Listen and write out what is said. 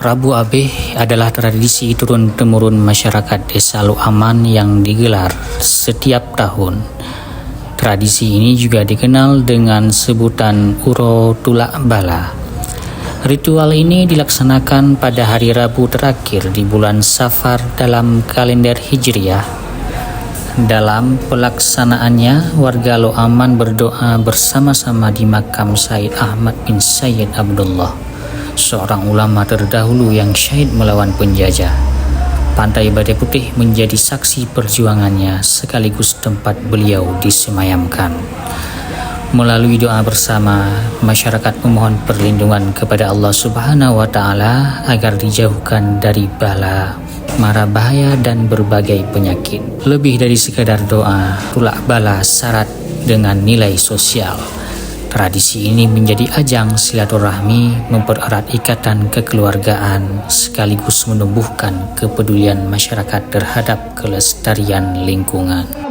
Rabu Abe adalah tradisi turun-temurun masyarakat Desa Loaman yang digelar setiap tahun. Tradisi ini juga dikenal dengan sebutan Uro Tulak Bala. Ritual ini dilaksanakan pada hari Rabu terakhir di bulan Safar dalam kalender Hijriah. Dalam pelaksanaannya, warga Loaman berdoa bersama-sama di makam Said Ahmad bin Sayyid Abdullah, seorang ulama terdahulu yang syahid melawan penjajah. Pantai Badai Putih menjadi saksi perjuangannya sekaligus tempat beliau disemayamkan. Melalui doa bersama, masyarakat memohon perlindungan kepada Allah Subhanahu wa Ta'ala agar dijauhkan dari bala, mara bahaya dan berbagai penyakit. Lebih dari sekadar doa, tulak bala syarat dengan nilai sosial. Tradisi ini menjadi ajang silaturahmi, mempererat ikatan kekeluargaan, sekaligus menumbuhkan kepedulian masyarakat terhadap kelestarian lingkungan.